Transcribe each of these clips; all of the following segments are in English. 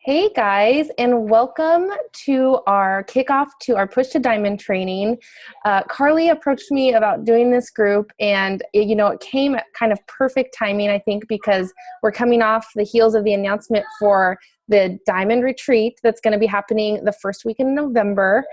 Hey guys, and welcome to our kickoff to our Push to Diamond training. Carly approached me about doing this group, and it came at kind of perfect timing, I think, because we're coming off the heels of the announcement for the Diamond Retreat that's going to be happening the first week in November.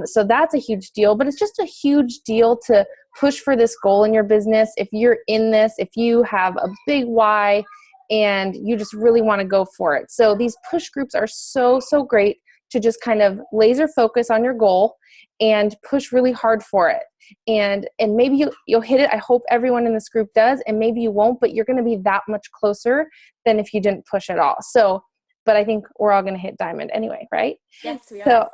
So that's a huge deal, but it's just a huge deal to push for this goal in your business. If you're in this, if you have a big why, and you just really want to go for it. So these push groups are so great to just kind of laser focus on your goal and push really hard for it. And maybe you'll hit it. I hope everyone in this group does, and maybe you won't, but you're going to be that much closer than if you didn't push at all. So, but I think we're all going to hit diamond anyway, right? Yes, we are.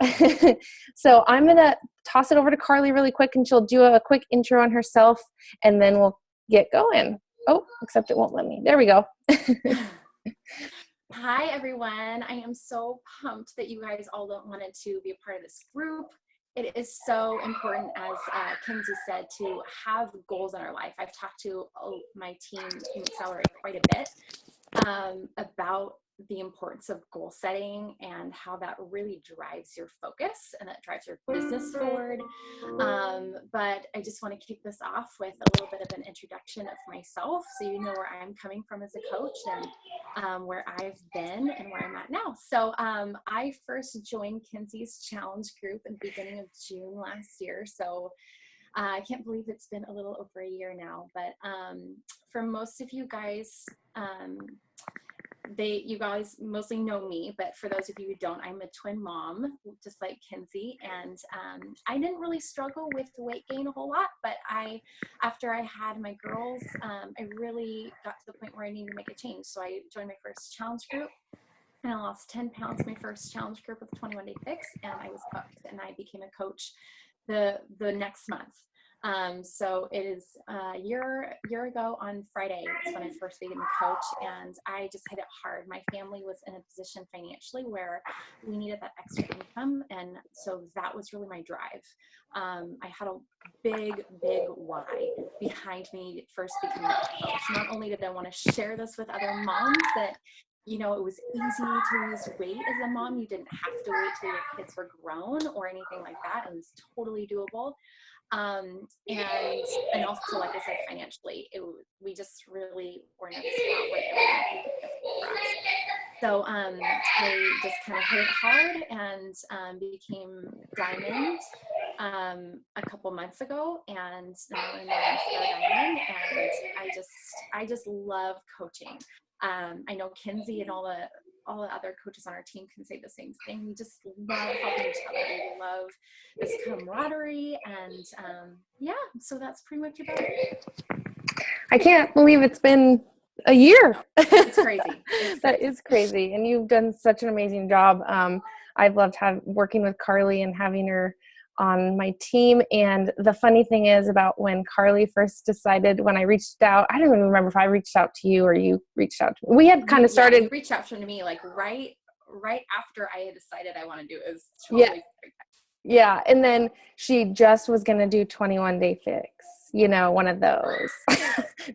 So I'm going to toss it over to Carly really quick, and she'll do a quick intro on herself, and then we'll get going. Oh, except it won't let me. There we go. Hi, everyone. I am so pumped that you guys all wanted to be a part of this group. It is so important, as Kinsey said, to have goals in our life. I've talked to my team, Team Accelerate, quite a bit about the importance of goal setting and how that really drives your focus and that drives your business forward. But I just want to kick this off with a little bit of an introduction of myself, so you know where I'm coming from as a coach and where I've been and where I'm at now. So I first joined Kinsey's challenge group in the beginning of June last year. So I can't believe it's been a little over a year now, but for most of you guys, you guys mostly know me, but for those of you who don't, I'm a twin mom, just like Kinsey, and I didn't really struggle with weight gain a whole lot, but after I had my girls, I really got to the point where I needed to make a change. So I joined my first challenge group, and I lost 10 pounds my first challenge group with 21 Day Fix, and I was hooked, and I became a coach the next month. So it is a year ago on Friday is when I first became a coach, and I just hit it hard. My family was in a position financially where we needed that extra income, and so that was really my drive. I had a big why behind me first becoming a coach. Not only did I want to share this with other moms that it was easy to lose weight as a mom. You didn't have to wait till your kids were grown or anything like that. It was totally doable. And also, like I said, financially, we just really were in a spot where it was difficult for us. So I just kind of hit it hard and became Diamond a couple months ago, and now I'm Star Diamond, and I just love coaching. I know Kinsey and all the other coaches on our team can say the same thing. We just love helping each other. We love this camaraderie, and so that's pretty much about it. I can't believe it's been a year. It's crazy. That is crazy, and you've done such an amazing job. I've loved working with Carly and having her on my team. And the funny thing is about when Carly first decided, when I reached out, I don't even remember if I reached out to you or you reached out to me. We had kind of started. You reached out to me like right after I had decided I want to do it. It was totally yeah. And then she just was going to do 21 Day Fix, one of those,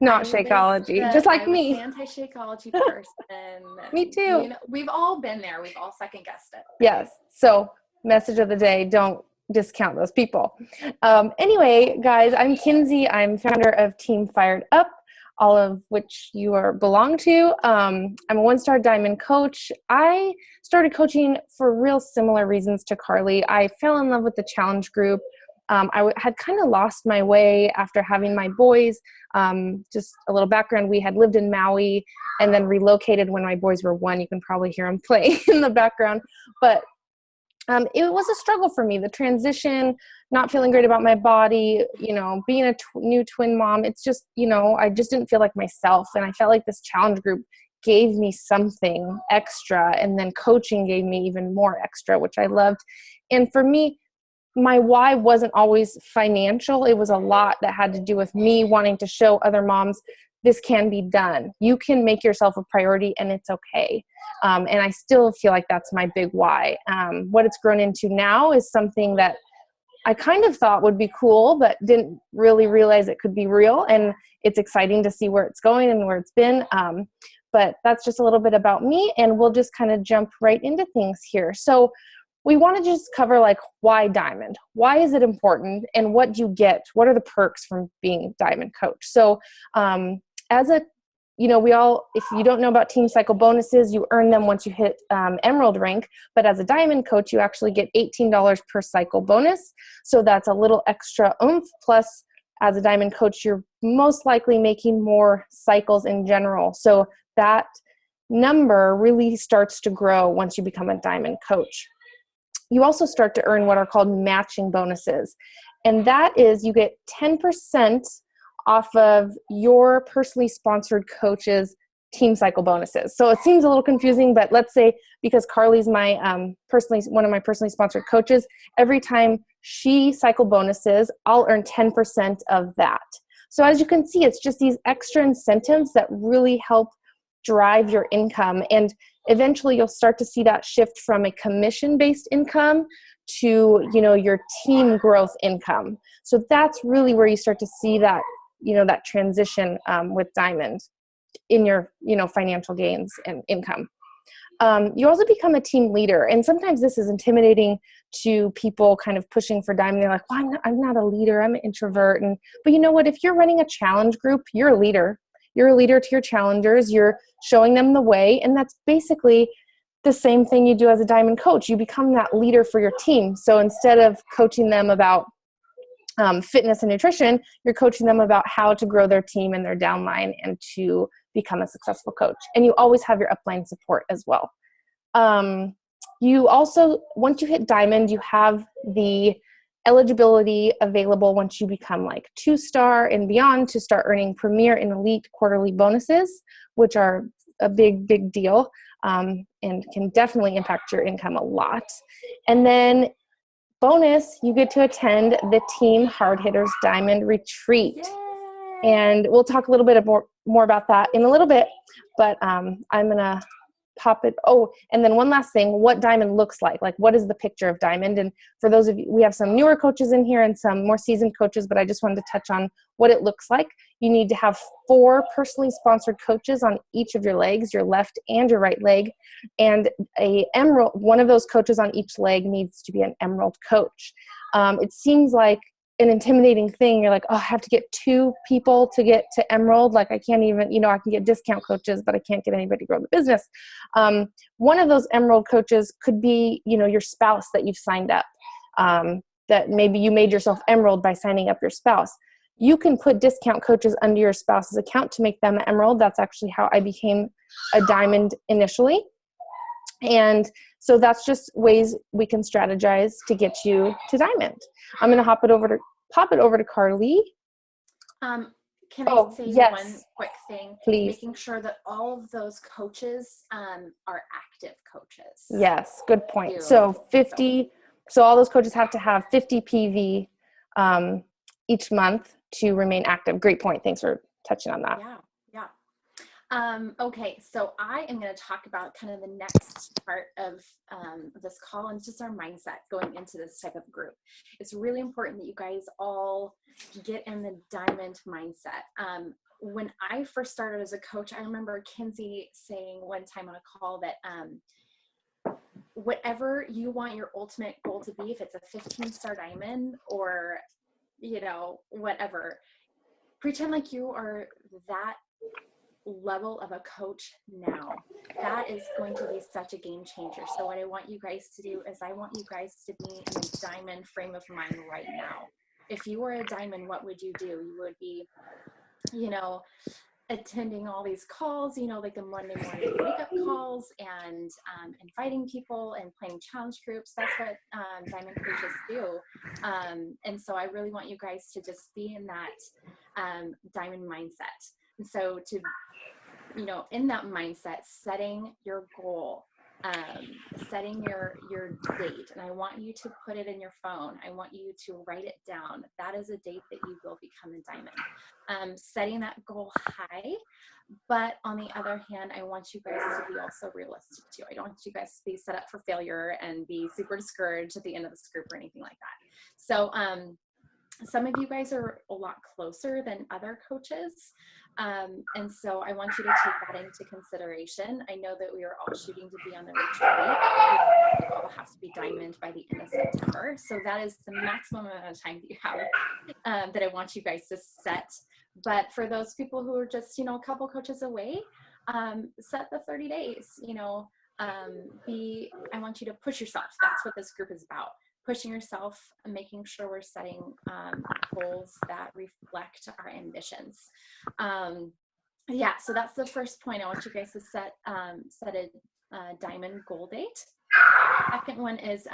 not Shakeology, just like me. Anti-Shakeology person. Me too. We've all been there. We've all second guessed it. Yes. So message of the day, don't discount those people. Anyway, guys, I'm Kinsey. I'm founder of Team Fired Up, all of which you belong to. I'm a one-star diamond coach. I started coaching for real similar reasons to Carly. I fell in love with the challenge group. I had kind of lost my way after having my boys. Just a little background, we had lived in Maui and then relocated when my boys were 1. You can probably hear them play in the background. But it was a struggle for me, the transition, not feeling great about my body, being a new twin mom. It's just, I just didn't feel like myself. And I felt like this challenge group gave me something extra. And then coaching gave me even more extra, which I loved. And for me, my why wasn't always financial. It was a lot that had to do with me wanting to show other moms this can be done. You can make yourself a priority, and it's okay. And I still feel like that's my big why. What it's grown into now is something that I kind of thought would be cool, but didn't really realize it could be real. And it's exciting to see where it's going and where it's been. but that's just a little bit about me, and we'll just kind of jump right into things here. So we want to just cover like why diamond, why is it important, and what do you get, what are the perks from being diamond coach. So as a, if you don't know about team cycle bonuses, you earn them once you hit emerald rank, but as a diamond coach, you actually get $18 per cycle bonus. So that's a little extra oomph. Plus, as a diamond coach, you're most likely making more cycles in general. So that number really starts to grow once you become a diamond coach. You also start to earn what are called matching bonuses. And that is you get 10% off of your personally sponsored coach's team cycle bonuses. So it seems a little confusing, but let's say because Carly's my one of my personally sponsored coaches, every time she cycle bonuses, I'll earn 10% of that. So as you can see, it's just these extra incentives that really help drive your income. And eventually you'll start to see that shift from a commission-based income to, your team growth income. So that's really where you start to see that, that transition with Diamond in your, financial gains and income. You also become a team leader. And sometimes this is intimidating to people kind of pushing for Diamond. They're like, well, I'm not a leader. I'm an introvert. But you know what? If you're running a challenge group, you're a leader. You're a leader to your challengers. You're showing them the way. And that's basically the same thing you do as a Diamond coach. You become that leader for your team. So instead of coaching them about fitness and nutrition, you're coaching them about how to grow their team and their downline and to become a successful coach. And you always have your upline support as well. You also, once you hit Diamond, you have the eligibility available once you become like 2-star and beyond to start earning premier and elite quarterly bonuses, which are a big, big deal and can definitely impact your income a lot. And then bonus, you get to attend the Team Hard Hitters Diamond Retreat. Yay! And we'll talk a little bit more about that in a little bit, but I'm going to pop it. Oh, and then one last thing, what Diamond looks like what is the picture of Diamond? And for those of you, we have some newer coaches in here and some more seasoned coaches, but I just wanted to touch on what it looks like. You need to have 4 personally sponsored coaches on each of your legs, your left and your right leg, and one of those coaches on each leg needs to be an emerald coach. It seems like an intimidating thing. You're like, oh, I have to get 2 people to get to emerald. Like I can't even, I can get discount coaches, but I can't get anybody to grow the business. One of those emerald coaches could be, your spouse that you've signed up, that maybe you made yourself emerald by signing up your spouse. You can put discount coaches under your spouse's account to make them an emerald. That's actually how I became a diamond initially. And so that's just ways we can strategize to get you to diamond. I'm going to pop it over to Carly. Can I say one quick thing? Please. Making sure that all of those coaches are active coaches. Yes, good point. So all those coaches have to have 50 PV each month to remain active. Great point. Thanks for touching on that. Yeah. Okay, so I am going to talk about kind of the next part of this call and just our mindset going into this type of group. It's really important that you guys all get in the diamond mindset. When I first started as a coach, I remember Kinsey saying one time on a call that whatever you want your ultimate goal to be, if it's a 15-star diamond or, whatever, pretend like you are that level of a coach now. That is going to be such a game changer. So what I want you guys to do is I want you guys to be in a diamond frame of mind right now. If you were a diamond, what would you do? You would be, attending all these calls, like the Monday morning wake-up calls and inviting people and playing challenge groups. That's what diamond coaches do. And so I really want you guys to just be in that diamond mindset. And so to, in that mindset, setting your goal, setting your date, and I want you to put it in your phone. I want you to write it down. That is a date that you will become a diamond. Setting that goal high, but on the other hand, I want you guys to be also realistic too. I don't want you guys to be set up for failure and be super discouraged at the end of this group or anything like that. So, some of you guys are a lot closer than other coaches. And so I want you to take that into consideration. I know that we are all shooting to be on the retreat. We all have to be diamond by the end of September. So that is the maximum amount of time that you have that I want you guys to set. But for those people who are just, a couple coaches away, set the 30 days, I want you to push yourself. That's what this group is about. Pushing yourself and making sure we're setting goals that reflect our ambitions. So that's the first point. I want you guys to set a diamond goal date. Second one is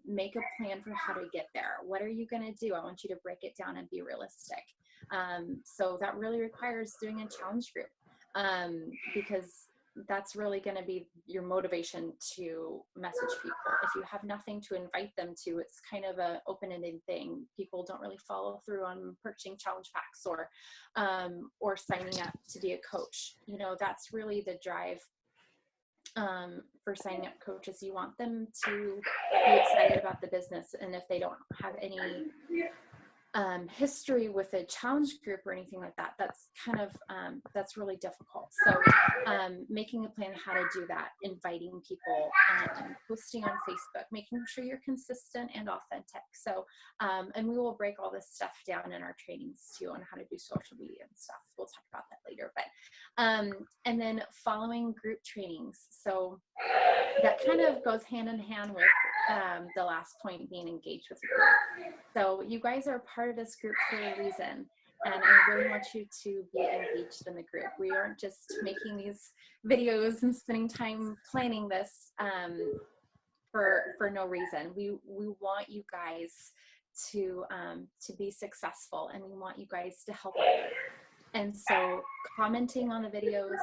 make a plan for how to get there. What are you going to do? I want you to break it down and be realistic. So that really requires doing a challenge group, because that's really going to be your motivation to message people. If you have nothing to invite them to, it's kind of a open-ended thing. People don't really follow through on purchasing challenge packs or signing up to be a coach. That's really the drive for signing up coaches. You want them to be excited about the business, and if they don't have any history with a challenge group or anything like that, that's kind of that's really difficult. So making a plan how to do that, inviting people, posting on Facebook, making sure you're consistent and authentic. So and we will break all this stuff down in our trainings too on how to do social media and stuff. We'll talk about that later. But and then following group trainings, so that kind of goes hand in hand with the last point, being engaged with the group. So you guys are part of this group for a reason, and I really want you to be engaged in the group. We aren't just making these videos and spending time planning this for no reason. We want you guys to be successful, and we want you guys to help others. And so commenting on the videos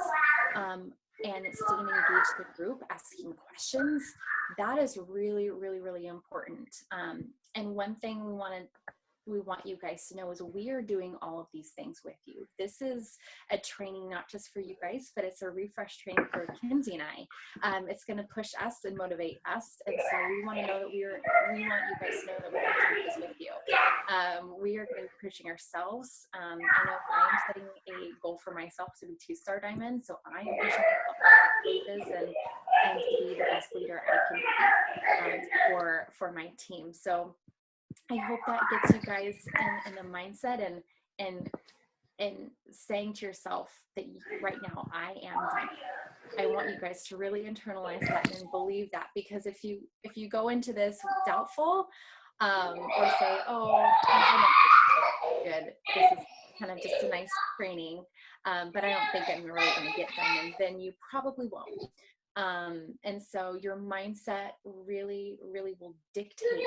and staying engaged with the group, asking questions, that is really, really, really important. And one thing we want you guys to know is we are doing all of these things with you. This is a training not just for you guys, but it's a refresh training for Kinsey and I. It's going to push us and motivate us, and so we want to know that we want you guys to know that we're doing this with you. We are going to be pushing ourselves. I know I'm setting a goal for myself to be 2-star diamond, so I am pushing myself and to be the best leader I can be for my team. So I hope that gets you guys in the mindset and saying to yourself that right now I am done. I want you guys to really internalize that and believe that, because if you go into this doubtful or say, oh, I don't think good, this is kind of just a nice training, but I don't think I'm really going to get done, then you probably won't. And so your mindset really, really will dictate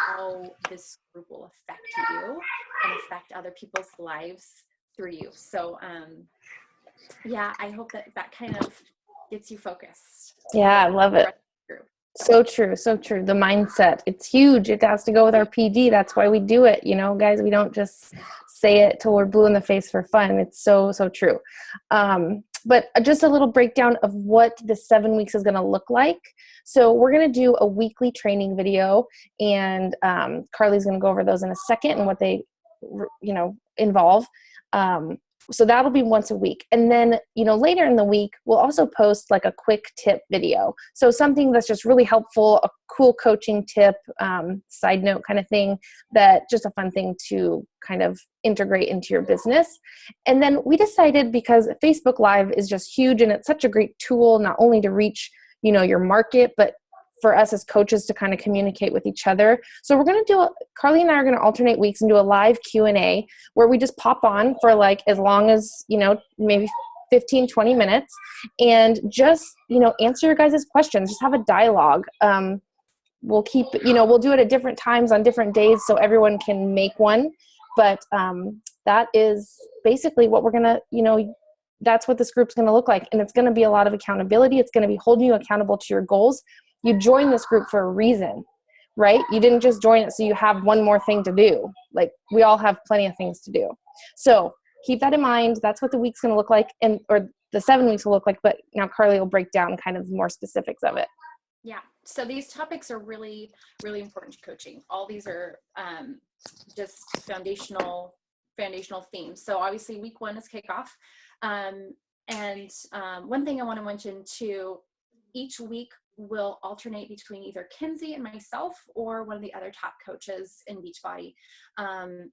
how this group will affect you and affect other people's lives through you. So, I hope that kind of gets you focused. Yeah, I love it. So true. So true. The mindset, it's huge. It has to go with our PD. That's why we do it. Guys, we don't just say it till we're blue in the face for fun. It's so, so true. But just a little breakdown of what the 7 weeks is going to look like. So we're going to do a weekly training video, and Carly's going to go over those in a second and what they, involve. So that'll be once a week. And then, later in the week, we'll also post like a quick tip video. So something that's just really helpful, a cool coaching tip, side note kind of thing, that just a fun thing to kind of integrate into your business. And then we decided, because Facebook Live is just huge and it's such a great tool, not only to reach, your market, but for us as coaches to kind of communicate with each other. So we're going to Carly and I are going to alternate weeks and do a live Q&A where we just pop on for like as long as, maybe 15, 20 minutes, and just, answer your guys' questions. Just have a dialogue. We'll keep, we'll do it at different times on different days so everyone can make one. But that is basically what we're going to, that's what this group's going to look like. And it's going to be a lot of accountability. It's going to be holding you accountable to your goals. You joined this group for a reason, right? You didn't just join it so you have one more thing to do. Like, we all have plenty of things to do. So keep that in mind. That's what the week's going to look like, or the 7 weeks will look like. But now Carly will break down kind of more specifics of it. Yeah. So these topics are really, really important to coaching. All these are just foundational themes. So obviously week 1 is kickoff. One thing I want to mention too, each week will alternate between either Kinsey and myself or one of the other top coaches in Beachbody.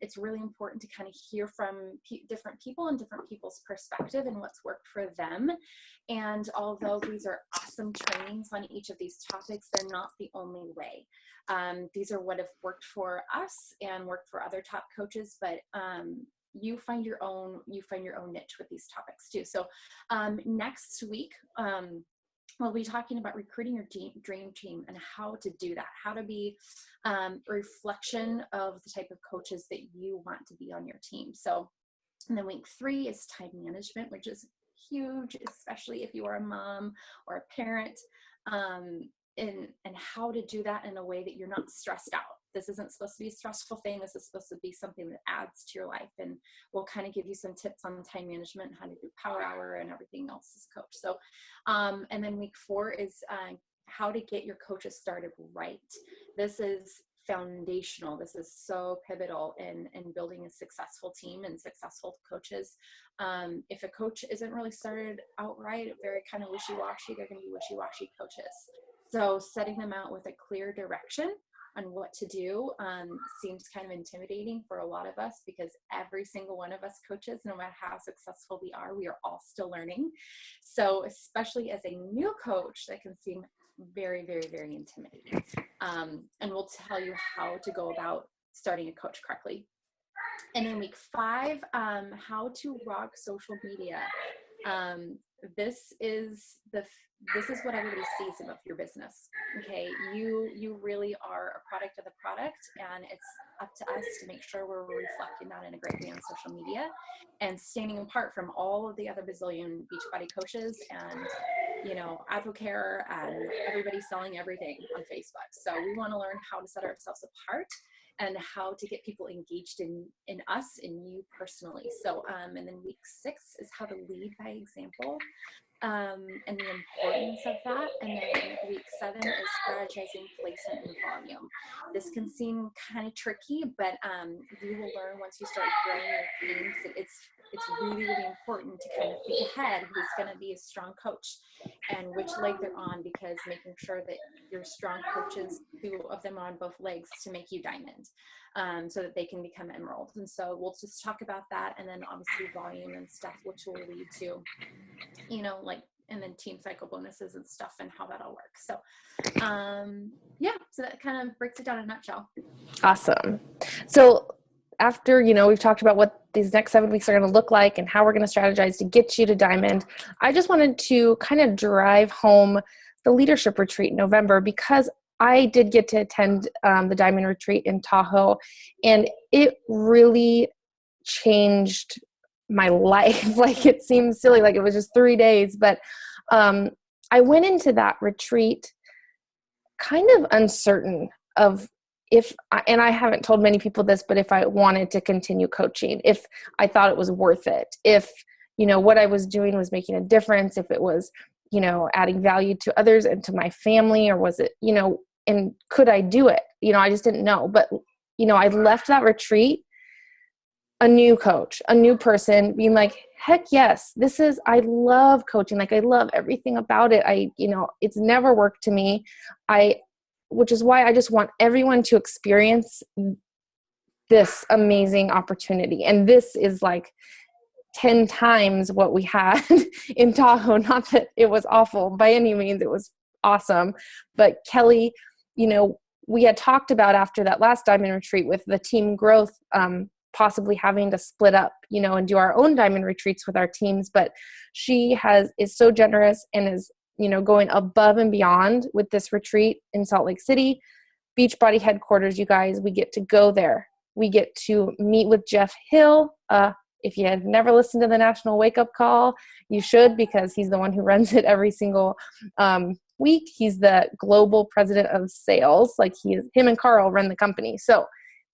It's really important to kind of hear from different people and different people's perspective and what's worked for them. And although these are awesome trainings on each of these topics, they're not the only way. These are what have worked for us and worked for other top coaches, but you find your own niche with these topics too. So next week, we'll be talking about recruiting your dream team and how to do that, how to be a reflection of the type of coaches that you want to be on your team. So, and then week 3 is time management, which is huge, especially if you are a mom or a parent, and how to do that in a way that you're not stressed out. This isn't supposed to be a stressful thing. This is supposed to be something that adds to your life. And we'll kind of give you some tips on time management, how to do power hour and everything else as a coach. So, and then week 4 is how to get your coaches started right. This is foundational. This is so pivotal in building a successful team and successful coaches. If a coach isn't really started out right, very kind of wishy-washy, they're going to be wishy-washy coaches. So setting them out with a clear direction on what to do seems kind of intimidating for a lot of us, because every single one of us coaches, no matter how successful we are all still learning. So especially as a new coach, that can seem very, very, very intimidating. And we'll tell you how to go about starting a coach correctly. And in week 5, how to rock social media. This is what everybody sees about your business. Okay, you really are a product of the product, and it's up to us to make sure we're reflecting that in a great way on social media and standing apart from all of the other bazillion Beachbody coaches and Advocare and everybody selling everything on Facebook. So we want to learn how to set ourselves apart and how to get people engaged in us, in you personally. So, and then week 6 is how to lead by example, and the importance of that. And then week 7 is strategizing placement and volume. This can seem kind of tricky, but you will learn once you start growing your teams that it's really, really important to kind of think ahead who's going to be a strong coach and which leg they're on, because making sure that your strong coaches, 2 of them on both legs to make you diamond, so that they can become emerald. And so we'll just talk about that, and then obviously volume and stuff, which will lead to, and then team cycle bonuses and stuff and how that all works. So so that kind of breaks it down in a nutshell. Awesome. So after, we've talked about what these next 7 weeks are going to look like and how we're going to strategize to get you to diamond, I just wanted to kind of drive home the leadership retreat in November, because I did get to attend the diamond retreat in Tahoe, and it really changed my life. Like, it seems silly, like it was just 3 days, but I went into that retreat kind of uncertain of and I haven't told many people this, but if I wanted to continue coaching, if I thought it was worth it, if, what I was doing was making a difference, if it was, adding value to others and to my family, or was it, and could I do it? I just didn't know. But, I left that retreat a new coach, a new person, being like, heck yes, I love coaching. Like, I love everything about it. It's never worked to me. Which is why I just want everyone to experience this amazing opportunity. And this is like 10 times what we had in Tahoe. Not that it was awful by any means, it was awesome. But Kelly, we had talked about after that last diamond retreat with the team growth, possibly having to split up, and do our own diamond retreats with our teams. But she is so generous and is going above and beyond with this retreat in Salt Lake City. Beachbody headquarters, you guys, we get to go there. We get to meet with Jeff Hill. If you had never listened to the National Wake Up Call, you should, because he's the one who runs it every single week. He's the global president of sales. Like, him and Carl run the company. So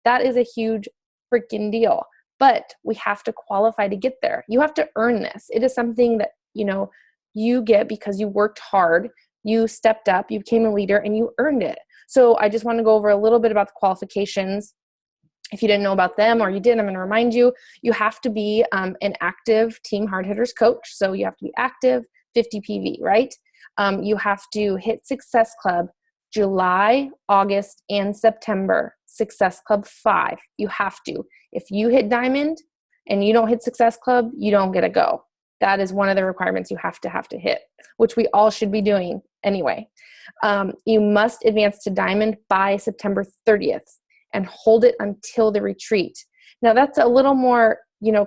that is a huge freaking deal. But we have to qualify to get there. You have to earn this. It is something that, you get because you worked hard, you stepped up, you became a leader, and you earned it. So I just want to go over a little bit about the qualifications. If you didn't know about them, or you did, I'm going to remind you, you have to be an active Team Hard Hitters coach. So you have to be active, 50 PV, right? You have to hit Success Club July, August, and September. Success Club 5. You have to. If you hit Diamond and you don't hit Success Club, you don't get a go. That is one of the requirements you have to hit, which we all should be doing anyway. You must advance to Diamond by September 30th and hold it until the retreat. Now that's a little more,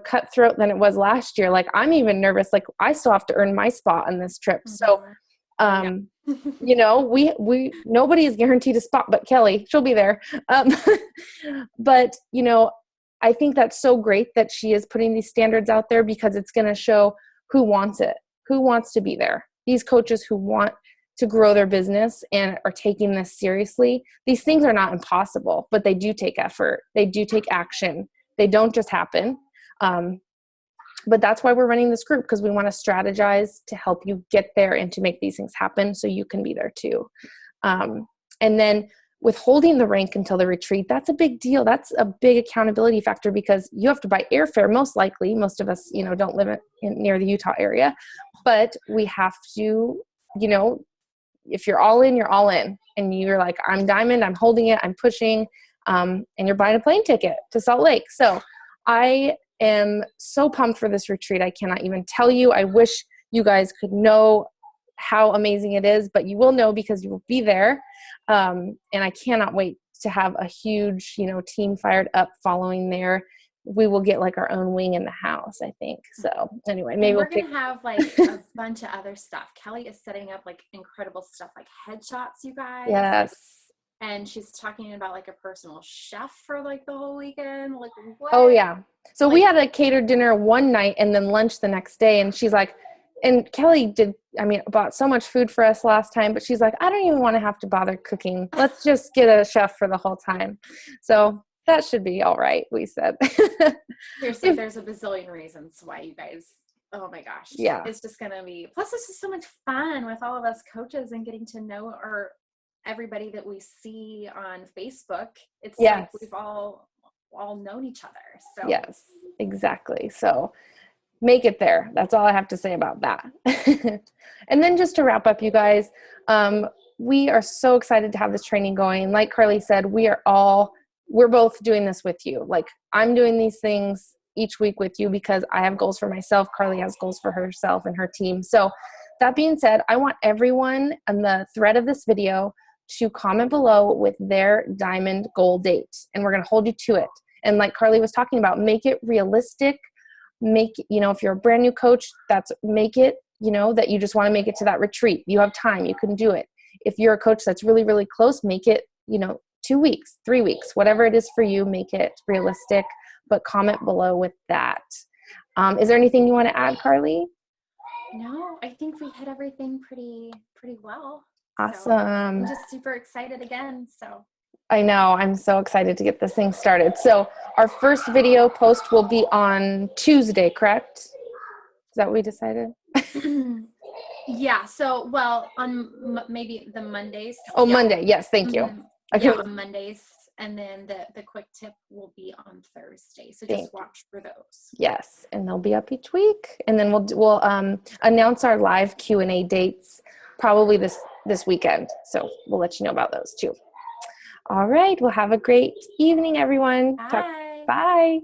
cutthroat than it was last year. Like, I'm even nervous. Like, I still have to earn my spot on this trip. So, we nobody is guaranteed a spot, but Kelly, she'll be there. But, I think that's so great that she is putting these standards out there, because it's going to show who wants it, who wants to be there. These coaches who want to grow their business and are taking this seriously. These things are not impossible, but they do take effort. They do take action. They don't just happen. But that's why we're running this group, because we want to strategize to help you get there and to make these things happen so you can be there too. And then withholding the rank until the retreat, that's a big deal. That's a big accountability factor, because you have to buy airfare, most likely. Most of us, don't live near the Utah area, but we have to, if you're all in, you're all in. And you're like, I'm Diamond, I'm holding it, I'm pushing, and you're buying a plane ticket to Salt Lake. So I am so pumped for this retreat. I cannot even tell you. I wish you guys could know how amazing it is, but you will know because you will be there. And I cannot wait to have a huge, team fired up following there. We will get like our own wing in the house, I think. So anyway, maybe we're going to have like a bunch of other stuff. Kelly is setting up like incredible stuff, like headshots, you guys. Yes. And she's talking about like a personal chef for like the whole weekend. Like, what? Oh yeah. So we had a catered dinner one night and then lunch the next day. And she's like, and Kelly bought so much food for us last time, but she's like, I don't even want to have to bother cooking. Let's just get a chef for the whole time. So that should be all right, we said. Seriously, there's a bazillion reasons why you guys, oh my gosh. Yeah. It's just going to be, plus it's just so much fun with all of us coaches and getting to know everybody that we see on Facebook. It's like we've all known each other. So yes, exactly. So make it there. That's all I have to say about that. And then just to wrap up, you guys, we are so excited to have this training going. Like Carly said, we're both doing this with you. Like, I'm doing these things each week with you because I have goals for myself. Carly has goals for herself and her team. So that being said, I want everyone on the thread of this video to comment below with their Diamond goal date. And we're going to hold you to it. And like Carly was talking about, make it realistic. If you're a brand new coach, make it, that you just want to make it to that retreat. You have time, you can do it. If you're a coach that's really, really close, make it, 2 weeks, 3 weeks, whatever it is for you, make it realistic, but comment below with that. Is there anything you want to add, Carly? No, I think we hit everything pretty well. Awesome. So I'm just super excited again. So I know, I'm so excited to get this thing started. So our first video post will be on Tuesday, correct? Is that what we decided? Yeah. So, on maybe the Mondays. Oh, yeah. Monday. Yes. Thank you. Mm-hmm. On Mondays. And then the quick tip will be on Thursday. So just watch for those. Yes. And they'll be up each week. And then we'll announce our live Q&A dates probably this weekend. So we'll let you know about those too. All right. Well, have a great evening, everyone. Bye. Bye.